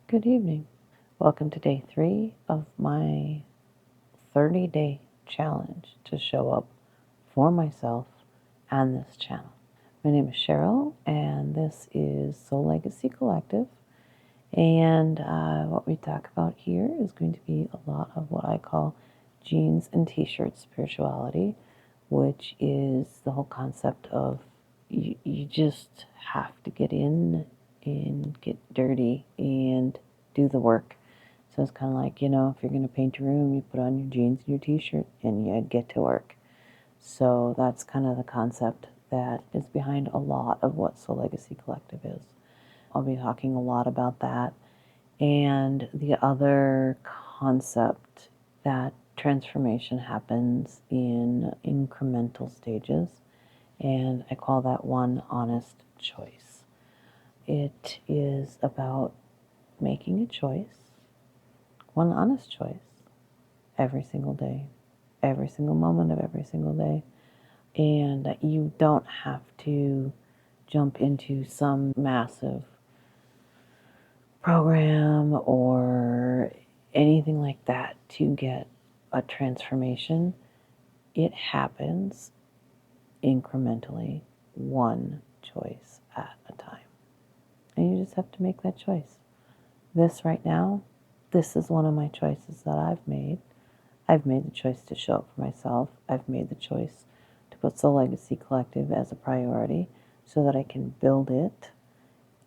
Good evening. Welcome to day 3 of my 30-day challenge to show up for myself and this channel. My name is Cheryl, and this is Soul Legacy Collective. And what we talk about here is going to be a lot of what I call jeans and t-shirt spirituality, which is the whole concept of you just have to get in and get dirty and do the work. So it's kind of like, if you're going to paint a room, you put on your jeans and your t-shirt and you get to work. So that's kind of the concept that is behind a lot of what Soul Legacy Collective is. I'll be talking a lot about that. And the other concept that transformation happens in incremental stages, and I call that one honest choice. It is about making a choice, one honest choice, every single day, every single moment of every single day. And you don't have to jump into some massive program or anything like that to get a transformation. It happens incrementally, one choice at a time. And you just have to make that choice. This right now, this is one of my choices that I've made. I've made the choice to show up for myself. I've made the choice to put Soul Legacy Collective as a priority so that I can build it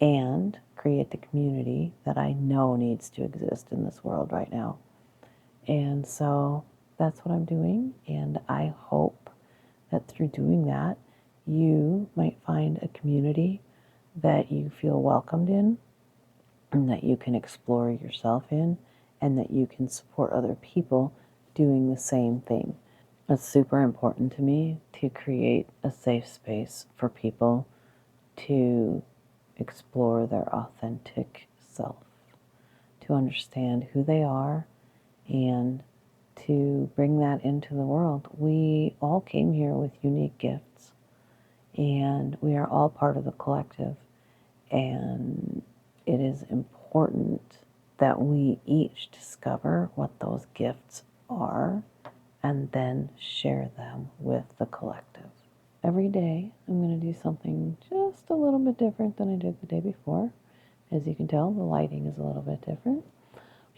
and create the community that I know needs to exist in this world right now. And so that's what I'm doing, and I hope that through doing that, you might find a community that you feel welcomed in, and that you can explore yourself in, and that you can support other people doing the same thing. It's super important to me to create a safe space for people to explore their authentic self, to understand who they are, and to bring that into the world. We all came here with unique gifts, and we are all part of the collective, and it is important that we each discover what those gifts are and then share them with the collective. Every day, I'm going to do something just a little bit different than I did the day before. As you can tell, the lighting is a little bit different.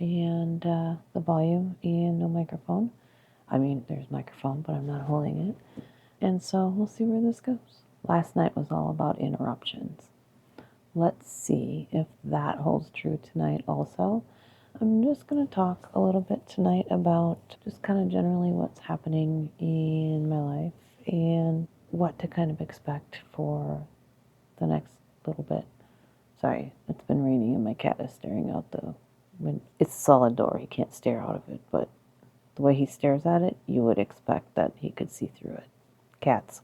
And the volume and no microphone. I mean, there's microphone, but I'm not holding it. And so we'll see where this goes. Last night was all about interruptions. Let's see if that holds true tonight also. I'm just going to talk a little bit tonight about just kind of generally what's happening in my life and what to kind of expect for the next little bit. Sorry, it's been raining and my cat is staring out the window. It's a solid door, he can't stare out of it, but the way he stares at it, you would expect that he could see through it. Cats.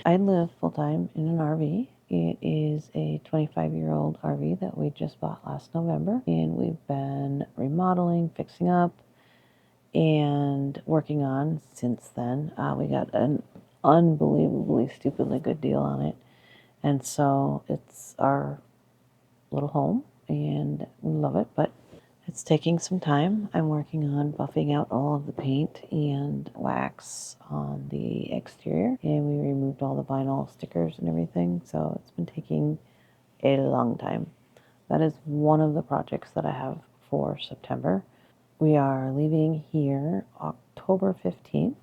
I live full-time in an RV. It is a 25-year-old RV that we just bought last November, and we've been remodeling, fixing up, and working on since then. We got an unbelievably stupidly good deal on it, and so it's our little home, and we love it, but it's taking some time. I'm working on buffing out all of the paint and wax on the exterior, and we removed all the vinyl stickers and everything, so it's been taking a long time. That is one of the projects that I have for September. We are leaving here October 15th,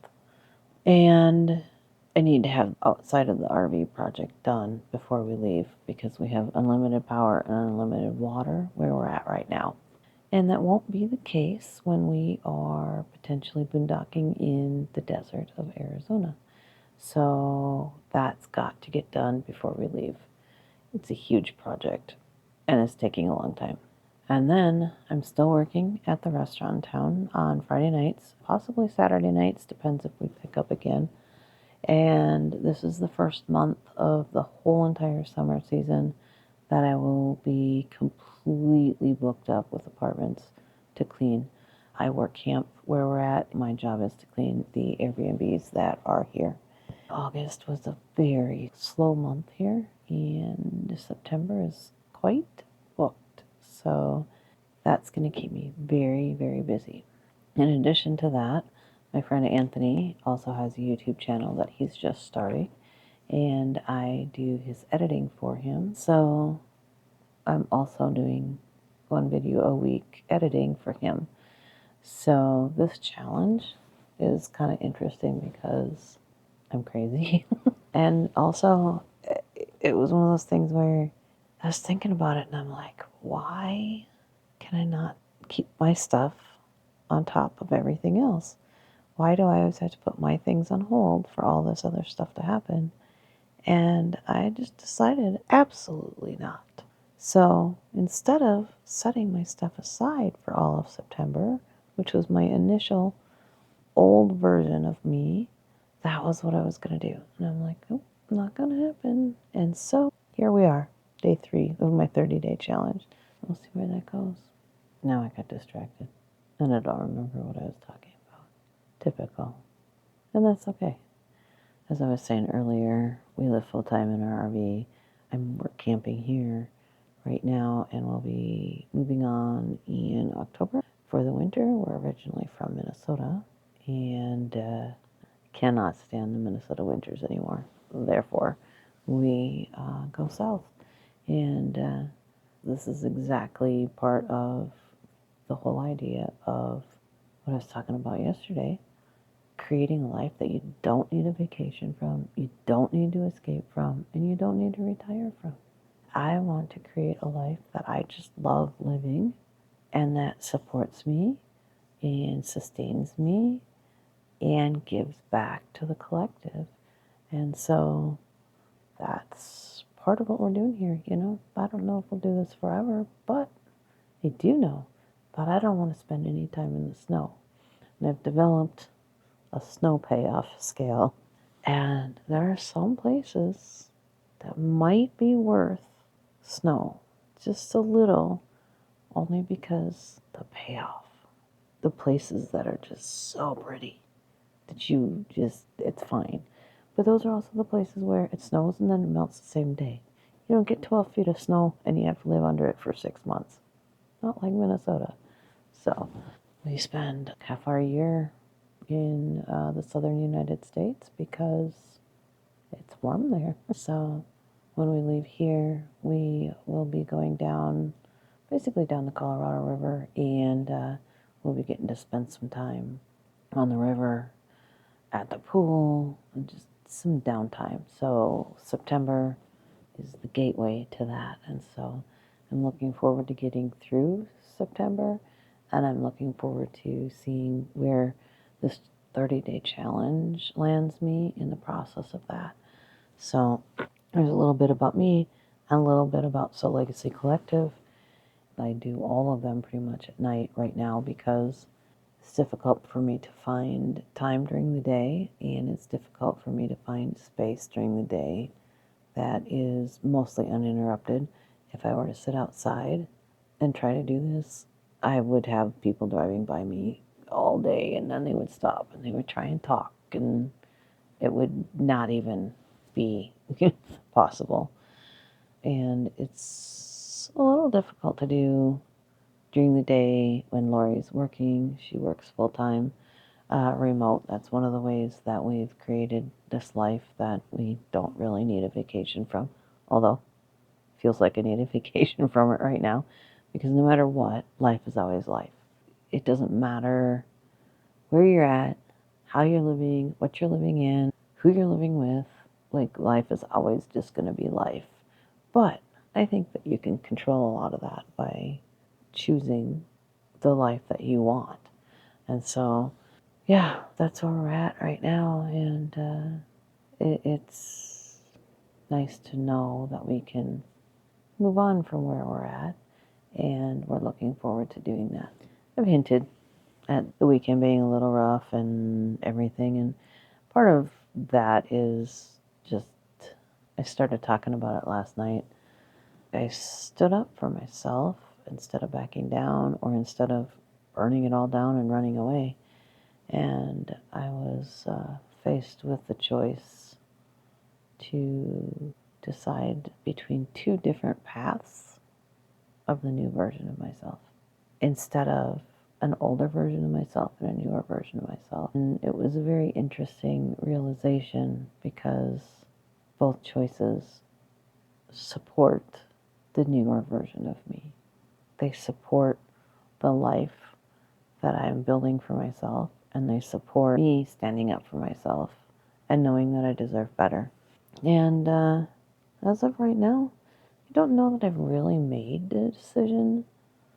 and I need to have outside of the RV project done before we leave because we have unlimited power and unlimited water where we're at right now. And that won't be the case when we are potentially boondocking in the desert of Arizona. So that's got to get done before we leave. It's a huge project, and it's taking a long time. And then I'm still working at the restaurant in town on Friday nights, possibly Saturday nights, depends if we pick up again. And this is the first month of the whole entire summer season that I will be completely booked up with apartments to clean. I work camp where we're at. My job is to clean the Airbnbs that are here. August was a very slow month here, and September is quite booked. So that's going to keep me very, very busy. In addition to that, my friend Anthony also has a YouTube channel that he's just starting, and I do his editing for him. So I'm also doing one video a week editing for him. So this challenge is kind of interesting because I'm crazy. And also, it was one of those things where I was thinking about it and I'm like, why can I not keep my stuff on top of everything else? Why do I always have to put my things on hold for all this other stuff to happen? And I just decided absolutely not. So instead of setting my stuff aside for all of September, which was my initial old version of me, that was what I was going to do. And I'm like, nope, not going to happen. And so here we are, day 3 of my 30-day challenge. We'll see where that goes. Now I got distracted and I don't remember what I was talking about. Typical. And that's okay. As I was saying earlier, we live full-time in our RV. We're camping here right now, and we'll be moving on in October for the winter. We're originally from Minnesota, and cannot stand the Minnesota winters anymore. Therefore, we go south. And this is exactly part of the whole idea of what I was talking about yesterday. Creating a life that you don't need a vacation from, you don't need to escape from, and you don't need to retire from. I want to create a life that I just love living and that supports me and sustains me and gives back to the collective. And so that's part of what we're doing here. I don't know if we'll do this forever, but I do know that I don't want to spend any time in the snow. And I've developed a snow payoff scale. And there are some places that might be worth snow, just a little, only because the payoff. The places that are just so pretty that it's fine. But those are also the places where it snows and then it melts the same day. You don't get 12 feet of snow and you have to live under it for 6 months. Not like Minnesota. So we spend half our year in the southern United States because it's warm there. So when we leave here, we will be going basically down the Colorado River, and we'll be getting to spend some time on the river at the pool and just some downtime. So September is the gateway to that, and so I'm looking forward to getting through September, and I'm looking forward to seeing where this 30-day challenge lands me in the process of that. So there's a little bit about me and a little bit about Soul Legacy Collective. I do all of them pretty much at night right now because it's difficult for me to find time during the day, and it's difficult for me to find space during the day that is mostly uninterrupted. If I were to sit outside and try to do this, I would have people driving by me all day, and then they would stop and they would try and talk, and it would not even be possible. And it's a little difficult to do during the day when Lori's working. She works full-time remote. That's one of the ways that we've created this life that we don't really need a vacation from. Although, it feels like I need a vacation from it right now. Because no matter what, life is always life. It doesn't matter where you're at, how you're living, what you're living in, who you're living with. Like, life is always just going to be life. But I think that you can control a lot of that by choosing the life that you want. And so, yeah, that's where we're at right now. And it's nice to know that we can move on from where we're at. And we're looking forward to doing that. I've hinted at the weekend being a little rough and everything. And part of that is just, I started talking about it last night. I stood up for myself instead of backing down or instead of burning it all down and running away. And I was faced with the choice to decide between 2 different paths of the new version of myself. instead of an older version of myself and a newer version of myself. And it was a very interesting realization because both choices support the newer version of me. They support the life that I'm building for myself, and they support me standing up for myself and knowing that I deserve better. And as of right now, I don't know that I've really made the decision.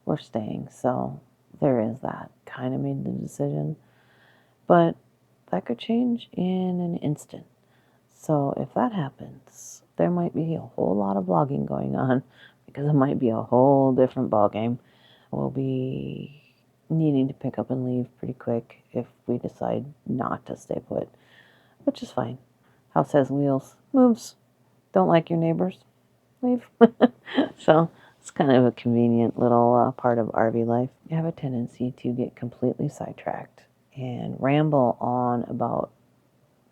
We're staying, so there is that. Kind of made the decision, but that could change in an instant. So if that happens, there might be a whole lot of blogging going on because it might be a whole different ballgame. We'll be needing to pick up and leave pretty quick if we decide not to stay put, which is fine. House has wheels, moves. Don't like your neighbors, leave. So it's kind of a convenient little part of RV life. You have a tendency to get completely sidetracked and ramble on about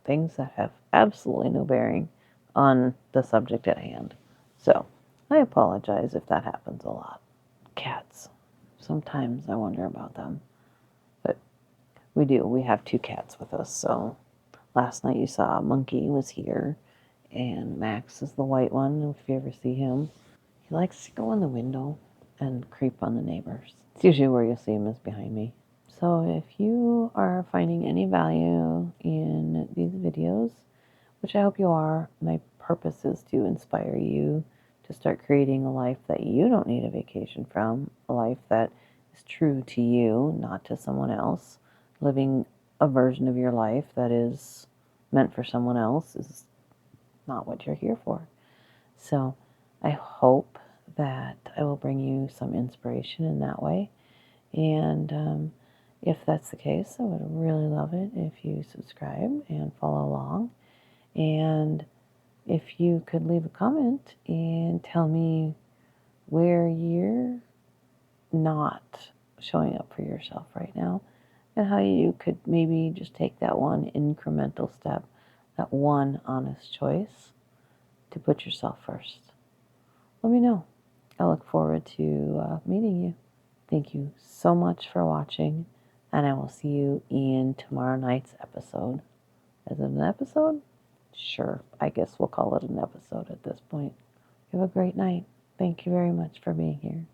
things that have absolutely no bearing on the subject at hand. So I apologize if that happens a lot. Cats. Sometimes I wonder about them. But we do. We have 2 cats with us. So last night you saw Monkey was here. And Max is the white one, if you ever see him. He likes to go in the window and creep on the neighbors. It's usually where you'll see him is behind me. So if you are finding any value in these videos, which I hope you are, my purpose is to inspire you to start creating a life that you don't need a vacation from, a life that is true to you, not to someone else. Living a version of your life that is meant for someone else is not what you're here for. So I hope that I will bring you some inspiration in that way. And if that's the case, I would really love it if you subscribe and follow along. And if you could leave a comment and tell me where you're not showing up for yourself right now and how you could maybe just take that one incremental step, that one honest choice to put yourself first. Let me know. I look forward to meeting you. Thank you so much for watching, and I will see you in tomorrow night's episode. Is it an episode? Sure, I guess we'll call it an episode at this point. Have a great night. Thank you very much for being here.